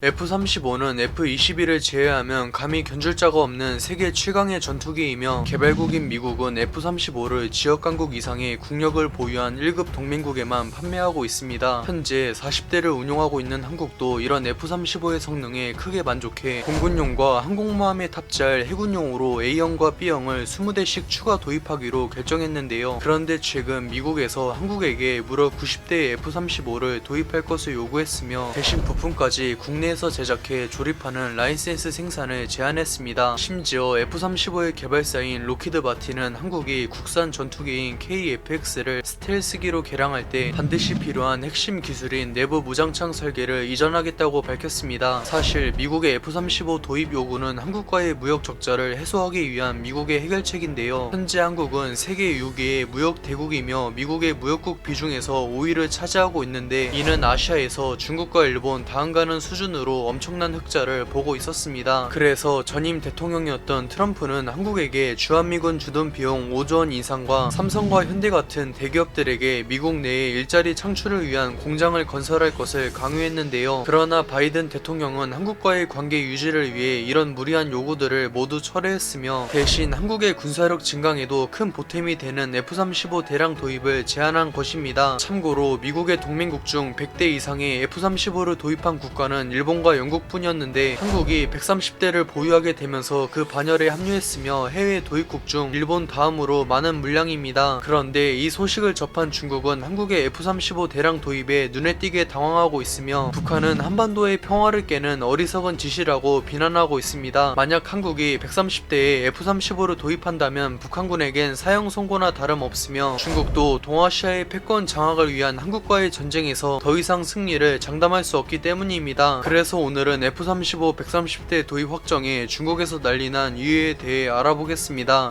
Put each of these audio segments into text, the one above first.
F-35는 F-21을 제외하면 감히 견줄 자가 없는 세계 최강의 전투기이며 개발국인 미국은 F-35를 지역 강국 이상의 국력을 보유한 1급 동맹국에만 판매하고 있습니다. 현재 40대를 운용하고 있는 한국도 이런 F-35의 성능에 크게 만족해 공군용과 항공모함에 탑재할 해군용으로 A형과 B형을 20대씩 추가 도입하기로 결정했는데요. 그런데 최근 미국에서 한국에게 무려 90대의 F-35를 도입할 것을 요구했으며 대신 부품까지 국내 에서 제작해 조립하는 라이센스 생산을 제한했습니다. 심지어 F-35의 개발사인 로키드 마틴은 한국이 국산 전투기인 KF-X를 스텔스기로 개량할 때 반드시 필요한 핵심 기술인 내부 무장창 설계를 이전하겠다고 밝혔습니다. 사실 미국의 F-35 도입 요구는 한국과의 무역 적자를 해소하기 위한 미국의 해결책인데요. 현재 한국은 세계 6위의 무역 대국이며 미국의 무역국 비중에서 5위를 차지하고 있는데 이는 아시아에서 중국과 일본 다음가는 수준으로 엄청난 흑자를 보고 있었습니다. 그래서 전임 대통령이었던 트럼프는 한국에게 주한미군 주둔 비용 5조 원 인상과 삼성과 현대 같은 대기업들에게 미국 내에 일자리 창출을 위한 공장을 건설할 것을 강요했는데요. 그러나 바이든 대통령은 한국과의 관계 유지를 위해 이런 무리한 요구들을 모두 철회했으며 대신 한국의 군사력 증강에도 큰 보탬이 되는 F-35 대량 도입을 제안한 것입니다. 참고로 미국의 동맹국 중 100대 이상의 F-35를 도입한 국가는 일본과 영국뿐이었는데 한국이 130대를 보유하게 되면서 그 반열에 합류했으며 해외 도입국 중 일본 다음으로 많은 물량입니다. 그런데 이 소식을 접한 중국은 한국의 F-35 대량 도입에 눈에 띄게 당황하고 있으며 북한은 한반도의 평화를 깨는 어리석은 짓이라고 비난하고 있습니다. 만약 한국이 130대에 F-35를 도입한다면 북한군에겐 사형 선고나 다름없으며 중국도 동아시아의 패권 장악을 위한 한국과의 전쟁에서 더 이상 승리를 장담할 수 없기 때문입니다. 그래서 오늘은 F-35 130대 도입 확정에 중국에서 난리난 이유에 대해 알아보겠습니다.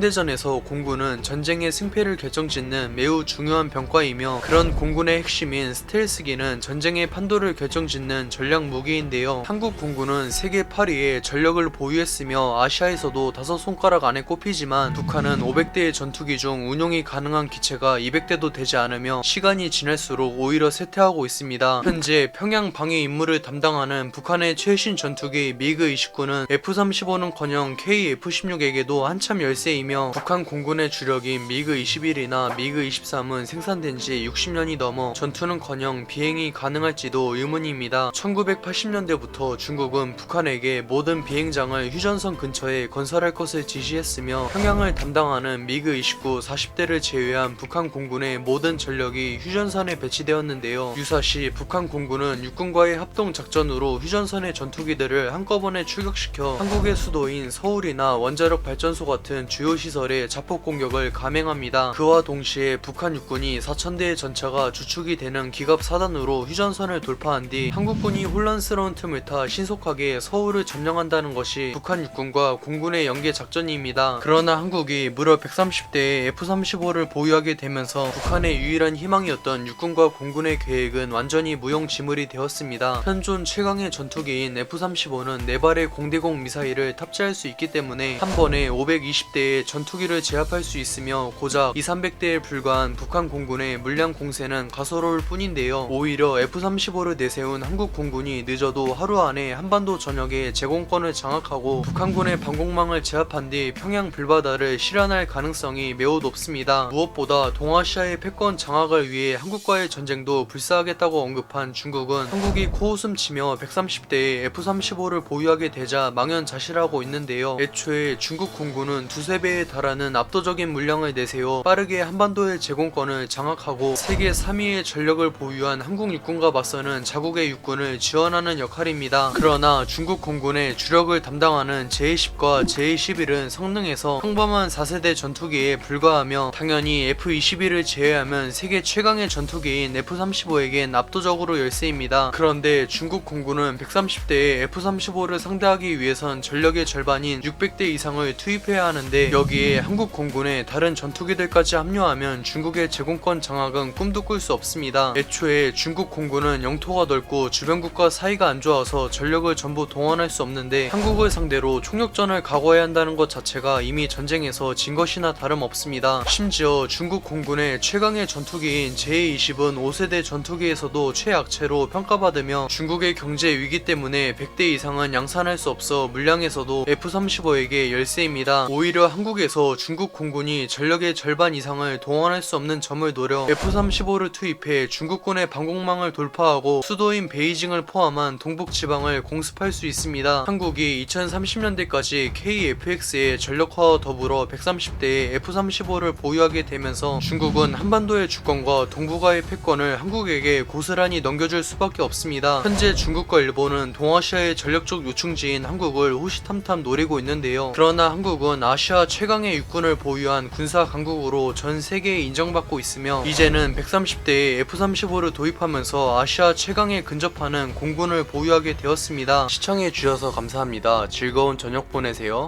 현대전에서 공군은 전쟁의 승패를 결정짓는 매우 중요한 병과이며 그런 공군의 핵심인 스텔스기는 전쟁의 판도를 결정짓는 전략 무기인데요. 한국 공군은 세계 8위의 전력을 보유했으며 아시아에서도 5손가락 안에 꼽히지만 북한은 500대의 전투기 중 운용이 가능한 기체가 200대도 되지 않으며 시간이 지날수록 오히려 쇠퇴하고 있습니다. 현재 평양 방위 임무를 담당하는 북한의 최신 전투기 미그-29는 F-35는커녕 KF-16에게도 한참 열세이며 북한 공군의 주력인 미그-21이나 미그-23은 생산된 지 60년이 넘어 전투는커녕 비행이 가능할지도 의문입니다. 1980년대부터 중국은 북한에게 모든 비행장을 휴전선 근처에 건설할 것을 지시했으며 평양을 담당하는 미그-29 40대를 제외한 북한 공군의 모든 전력이 휴전선에 배치되었는데요. 유사시 북한 공군은 육군과의 합동 작전으로 휴전선의 전투기들을 한꺼번에 출격시켜 한국의 수도인 서울이나 원자력 발전소 같은 주요 시설에 자폭 공격을 감행합니다. 그와 동시에 북한 육군이 4000대의 전차가 주축이 되는 기갑 사단으로 휴전선을 돌파한 뒤 한국군이 혼란스러운 틈을 타 신속하게 서울을 점령한다는 것이 북한 육군과 공군의 연계 작전입니다. 그러나 한국이 무려 130대의 F-35를 보유하게 되면서 북한의 유일한 희망이었던 육군과 공군의 계획은 완전히 무용지물이 되었습니다. 현존 최강의 전투기인 F-35는 4발의 공대공 미사일을 탑재할 수 있기 때문에 한 번에 520대의 전투기를 제압할 수 있으며 고작 200~300대에 불과한 북한 공군의 물량 공세는 가소로울 뿐인데요. 오히려 F-35를 내세운 한국 공군이 늦어도 하루 안에 한반도 전역의 제공권을 장악하고 북한군의 방공망을 제압한 뒤 평양 불바다를 실현할 가능성이 매우 높습니다. 무엇보다 동아시아의 패권 장악을 위해 한국과의 전쟁도 불사하겠다고 언급한 중국은 한국이 코웃음 치며 130대의 F-35를 보유하게 되자 망연자실하고 있는데요. 애초에 중국 공군은 두세 배에 달하는 압도적인 물량을 내세워 빠르게 한반도의 제공권을 장악하고 세계 3위의 전력을 보유한 한국 육군과 맞서는 자국의 육군을 지원하는 역할입니다. 그러나 중국 공군의 주력을 담당하는 제-10과 제-11은 성능에서 평범한 4세대 전투기에 불과하며 당연히 F-21을 제외하면 세계 최강의 전투기인 F-35에겐 압도적으로 열세입니다. 그런데 중국 공군은 130대의 F-35를 상대하기 위해선 전력의 절반인 600대 이상을 투입해야 하는데 여기 여기에 한국 공군의 다른 전투기들까지 합류하면 중국의 제공권 장악은 꿈도 꿀 수 없습니다. 애초에 중국 공군은 영토가 넓고 주변국과 사이가 안 좋아서 전력을 전부 동원할 수 없는데 한국을 상대로 총력전을 각오해야 한다는 것 자체가 이미 전쟁에서 진 것이나 다름없습니다. 심지어 중국 공군의 최강의 전투기인 제20은 5세대 전투기에서도 최약체로 평가받으며 중국의 경제 위기 때문에 100대 이상은 양산할 수 없어 물량에서도 F-35에게 열세입니다. 오히려 한국에서 중국 공군이 전력의 절반 이상을 동원할 수 없는 점을 노려 F-35를 투입해 중국군의 방공망을 돌파하고 수도인 베이징을 포함한 동북 지방을 공습할 수 있습니다. 한국이 2030년대까지 KF-X의 전력화와 더불어 130대의 F-35를 보유하게 되면서 중국은 한반도의 주권과 동북아의 패권을 한국에게 고스란히 넘겨줄 수밖에 없습니다. 현재 중국과 일본은 동아시아의 전력적 요충지인 한국을 호시탐탐 노리고 있는데요. 그러나 한국은 아시아 최강의 육군을 보유한 군사 강국으로 전 세계에 인정받고 있으며 이제는 130대의 F-35를 도입하면서 아시아 최강에 근접하는 공군을 보유하게 되었습니다. 시청해주셔서 감사합니다. 즐거운 저녁 보내세요.